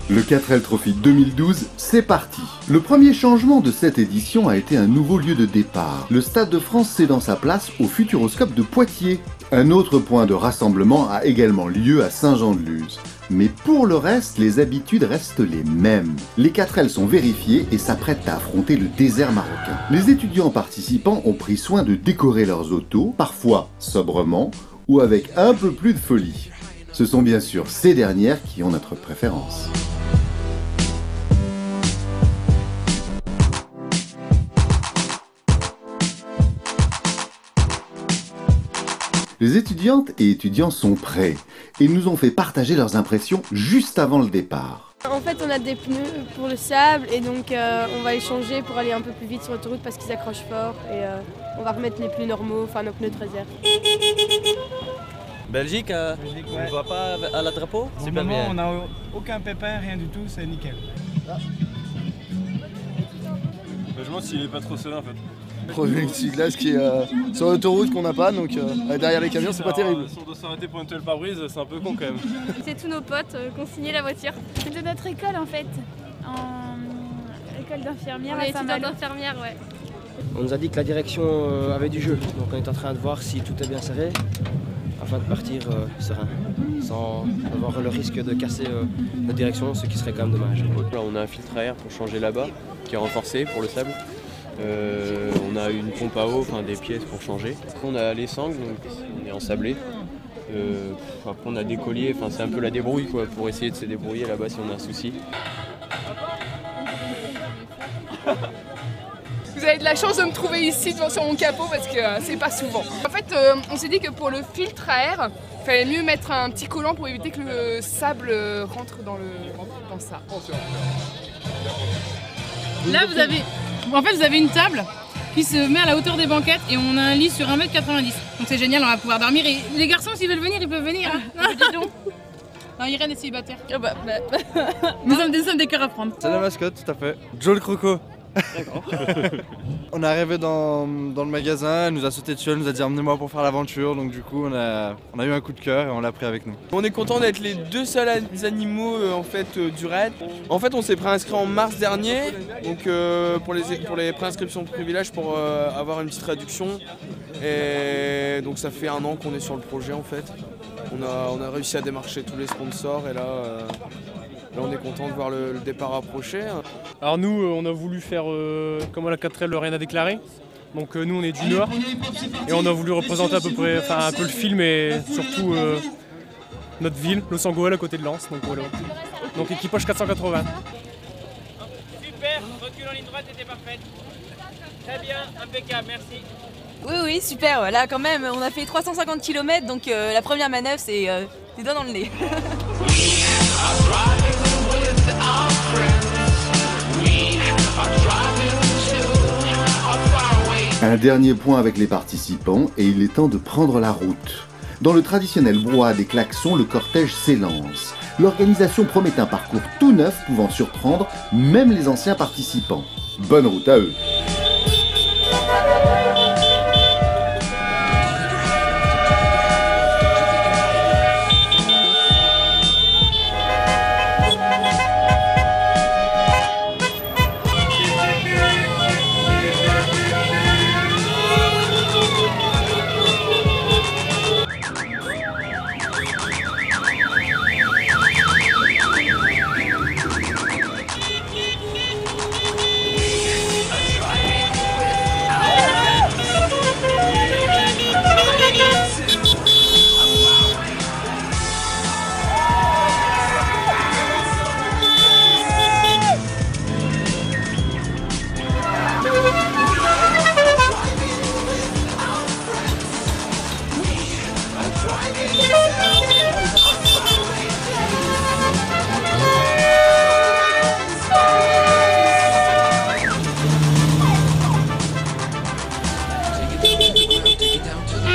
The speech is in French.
Le 4L Trophy 2012, c'est parti. Le premier changement de cette édition a été un nouveau lieu de départ. Le Stade de France cédant sa place au Futuroscope de Poitiers. Un autre point de rassemblement a également lieu à Saint-Jean-de-Luz. Mais pour le reste, les habitudes restent les mêmes. Les 4L sont vérifiés et s'apprêtent à affronter le désert marocain. Les étudiants participants ont pris soin de décorer leurs autos, parfois sobrement ou avec un peu plus de folie. Ce sont bien sûr ces dernières qui ont notre préférence. Les étudiantes et étudiants sont prêts et nous ont fait partager leurs impressions juste avant le départ. En fait, on a des pneus pour le sable et donc on va les changer pour aller un peu plus vite sur l'autoroute parce qu'ils accrochent fort et on va remettre les pneus normaux, enfin nos pneus de réserve. Belgique, ouais. On ne va pas à la drapeau? Pour le moment, on n'a aucun pépin, rien du tout, c'est nickel. Je me demande s'il est pas trop seul en fait. Petit glace qui est sur l'autoroute qu'on n'a pas, donc derrière les camions c'est pas terrible. Si on doit s'arrêter pour nettoyer le pare-brise, c'est un peu con quand même. C'est tous nos potes qui ont signé la voiture. C'est de notre école en fait, en école d'infirmière. On est étudiante d'infirmière, ouais. On nous a dit que la direction avait du jeu, donc on est en train de voir si tout est bien serré afin de partir serein, sans avoir le risque de casser la direction, ce qui serait quand même dommage. Là, on a un filtre à air pour changer là-bas, qui est renforcé pour le sable. On a une pompe à eau, enfin des pièces pour changer. On a les sangles, donc on est ensablé. Après on a des colliers, enfin c'est un peu la débrouille quoi, pour essayer de se débrouiller là-bas si on a un souci. Vous avez de la chance de me trouver ici devant sur mon capot parce que c'est pas souvent. En fait, on s'est dit que pour le filtre à air, il fallait mieux mettre un petit collant pour éviter que le sable rentre dans ça. Là, vous avez une table qui se met à la hauteur des banquettes et on a un lit sur 1,90 m. Donc c'est génial, on va pouvoir dormir. Et les garçons, s'ils veulent venir, ils peuvent venir. Hein. Dis donc. Non, Irène est célibataire. Nous sommes des cœurs à prendre. C'est la mascotte, tout à fait. Joe le croco. On est arrivé dans le magasin, elle nous a sauté dessus, elle nous a dit emmenez-moi pour faire l'aventure, donc du coup on a eu un coup de cœur et on l'a pris avec nous. On est content d'être les deux seuls animaux en fait du raid. En fait on s'est préinscrit en mars dernier, donc pour les préinscriptions de privilèges pour avoir une petite réduction. Et donc ça fait 1 an qu'on est sur le projet en fait. On a réussi à démarcher tous les sponsors et là on est content de voir le départ approcher. Alors nous on a voulu faire comme la 4L le rien à déclarer. Donc nous on est du Nord et on a voulu représenter à peu près, enfin un peu le film et surtout notre ville, Los Angeles à côté de Lens. Donc voilà. Donc équipage 480. Super, recul en ligne droite était parfaite. Très bien, impeccable, merci. Oui, super. Là, quand même, on a fait 350 km, donc la première manœuvre, c'est des doigts dans le nez. Un dernier point avec les participants et il est temps de prendre la route. Dans le traditionnel brouhaha des klaxons, le cortège s'élance. L'organisation promet un parcours tout neuf pouvant surprendre même les anciens participants. Bonne route à eux! Take it down to the